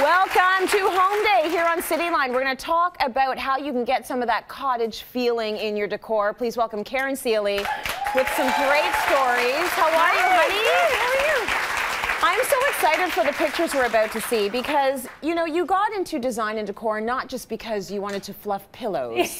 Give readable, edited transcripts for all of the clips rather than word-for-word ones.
Welcome to Home Day here on Cityline. We're going to talk about how you can get some of that cottage feeling in your decor. Please welcome Karen Seeley with some great stories. How are you, honey? How are you? I'm so excited for the pictures we're about to see because, you know, you got into design and decor not just because you wanted to fluff pillows,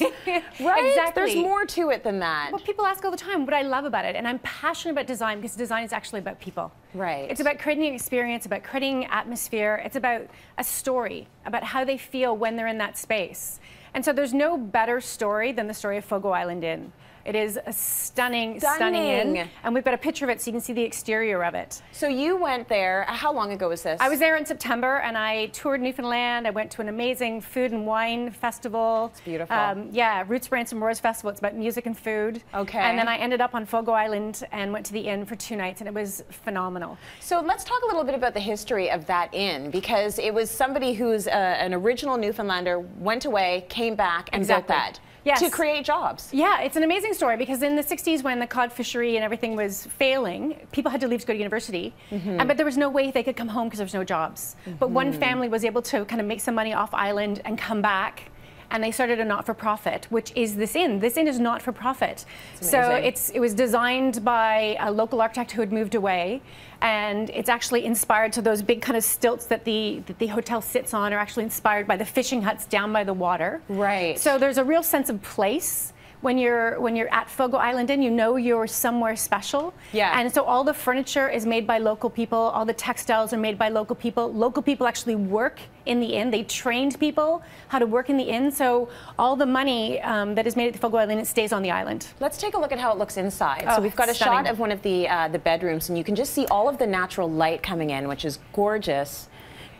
right? Exactly. There's more to it than that. Well, people ask all the time what I love about it, and I'm passionate about design because design is actually about people. Right. It's about creating an experience, about creating atmosphere. It's about a story, about how they feel when they're in that space. And so there's no better story than the story of Fogo Island Inn. It is a stunning inn, and we've got a picture of it so you can see the exterior of it. So you went there, how long ago was this? I was there in September, and I toured Newfoundland. I went to an amazing food and wine festival. It's beautiful. Yeah, Roots, Brands and Roars Festival. It's about music and food. Okay. And then I ended up on Fogo Island and went to the inn for 2 nights, and it was phenomenal. So let's talk a little bit about the history of that inn, because it was somebody who's an original Newfoundlander, went away, came back, and built that. Yes. To create jobs. Yeah, it's an amazing story because in the 60s when the cod fishery and everything was failing, people had to leave to go to university, but there was no way they could come home because there was no jobs. But one family was able to kind of make some money off island and come back, and they started a not-for-profit, which is this inn. This inn is not-for-profit. So it was designed by a local architect who had moved away, and it's actually inspired, so those big kind of stilts that the hotel sits on are actually inspired by the fishing huts down by the water. Right. So there's a real sense of place. When you're at Fogo Island Inn, you know you're somewhere special. Yeah. And so all the furniture is made by local people. All the textiles are made by local people. Local people actually work in the inn. They trained people how to work in the inn. So all the money that is made at the Fogo Island Inn stays on the island. Let's take a look at how it looks inside. Oh, so we've got a stunning. shot of one of the bedrooms, and you can just see all of the natural light coming in, which is gorgeous.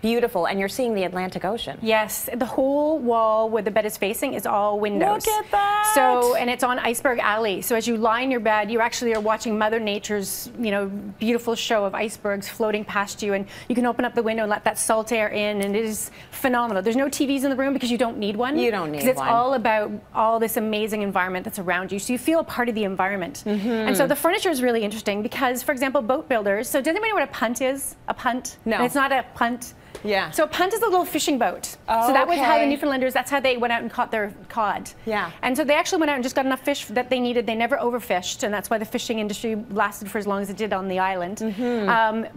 Beautiful, and you're seeing the Atlantic Ocean. Yes, the whole wall where the bed is facing is all windows. Look at that! So, and it's on Iceberg Alley. So as you lie in your bed, you actually are watching Mother Nature's, you know, beautiful show of icebergs floating past you, and you can open up the window and let that salt air in, and it is phenomenal. There's no TVs in the room because you don't need one. You don't need one. Because it's all about all this amazing environment that's around you, so you feel a part of the environment. And so the furniture is really interesting because, for example, boat builders. So does anybody know what a punt is? A punt? No. And it's not a punt. Yeah. So a punt is a little fishing boat. Oh, so that was how the okay. Newfoundlanders, that's how they went out and caught their cod. Yeah. And so they actually went out and just got enough fish that they needed. They never overfished, and that's why the fishing industry lasted for as long as it did on the island.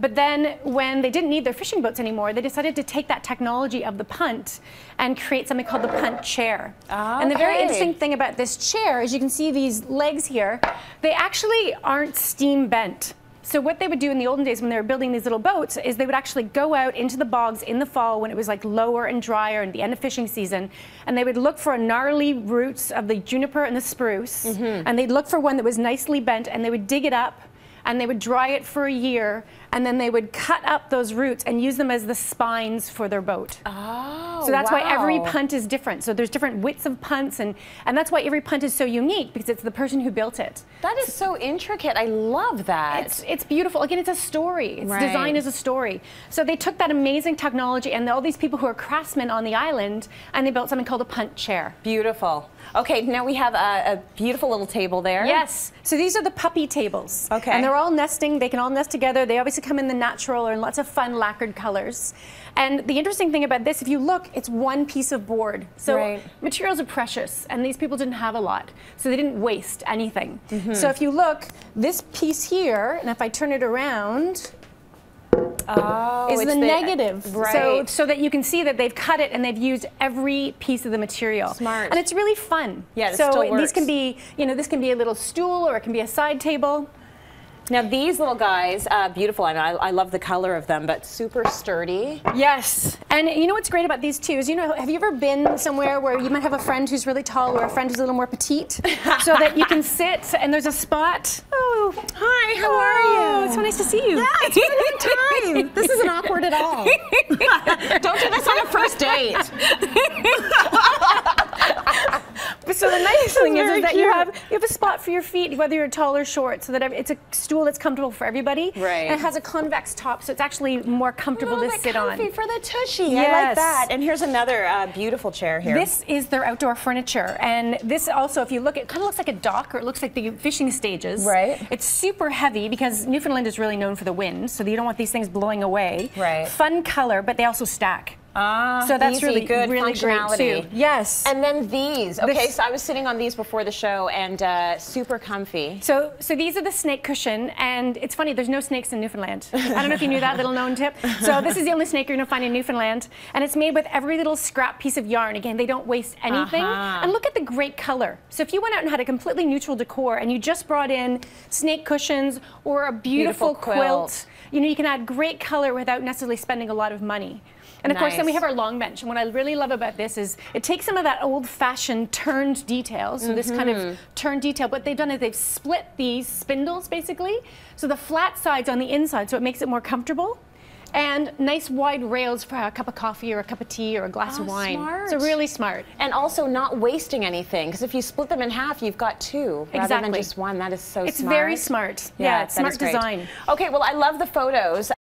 But then when they didn't need their fishing boats anymore, they decided to take that technology of the punt and create something called the punt chair. And the very interesting thing about this chair is you can see these legs here, they actually aren't steam bent. So what they would do in the olden days when they were building these little boats is they would actually go out into the bogs in the fall when it was like lower and drier and the end of fishing season, and they would look for gnarly roots of the juniper and the spruce, and they'd look for one that was nicely bent, and they would dig it up, and they would dry it for a year, and then they would cut up those roots and use them as the spines for their boat. Oh, so that's why every punt is different. So there's different widths of punts, and that's why every punt is so unique, because it's the person who built it. That is so intricate. I love that. It's beautiful. Again, it's a story. It's design is a story. So they took that amazing technology and all these people who are craftsmen on the island, and they built something called a punt chair. Beautiful. Okay, now we have a beautiful little table there. Yes. So these are the puppy tables. Okay. And they're all nesting. They can all nest together. They obviously come in the natural or in lots of fun lacquered colors. And the interesting thing about this, if you look, it's one piece of board. So materials are precious, and these people didn't have a lot. So they didn't waste anything. So if you look, this piece here, and if I turn it around, is the negative. So that you can see that they've cut it and they've used every piece of the material. Smart. And it's really fun. Yeah, it so still works. these can be, you know, this can be a little stool or it can be a side table. Now these little guys, beautiful, and I love the color of them, but super sturdy. Yes, and you know what's great about these too is, you know, have you ever been somewhere where you might have a friend who's really tall or a friend who's a little more petite, so that you can sit and there's a spot? Oh, hi, how are you? It's so nice to see you. Yeah, it's been a good time. This isn't awkward at all. Don't do this on a first date. So the nice thing is that you have a spot for your feet, whether you're tall or short, so that it's a stool that's comfortable for everybody. Right. And it has a convex top, so it's actually more comfortable to sit on. For the tushy. Yes. I like that. And here's another beautiful chair here. This is their outdoor furniture, and this also, if you look, it kind of looks like a dock, or it looks like the fishing stages. Right. It's super heavy because Newfoundland is really known for the wind, so you don't want these things blowing away. Right. Fun color, but they also stack. So that's easy, really good really functionality. great too. Yes. And then these. Okay, so I was sitting on these before the show, and super comfy. So these are the snake cushion, and it's funny, there's no snakes in Newfoundland. I don't know if you knew that little known tip. So this is the only snake you're gonna find in Newfoundland, and it's made with every little scrap piece of yarn. Again, they don't waste anything. And look at the great color. So if you went out and had a completely neutral decor, and you just brought in snake cushions or a beautiful quilt, you know, you can add great color without necessarily spending a lot of money. And of course, then we have our long bench. And what I really love about this is it takes some of that old-fashioned turned details, so this kind of turned detail. What they've done is they've split these spindles, basically, so the flat side's on the inside, so it makes it more comfortable. And nice wide rails for a cup of coffee or a cup of tea or a glass of wine. Smart. So really smart. And also not wasting anything, because if you split them in half, you've got two rather than just one. That is so smart. It's very smart. Yeah, it's smart design. Okay, well, I love the photos.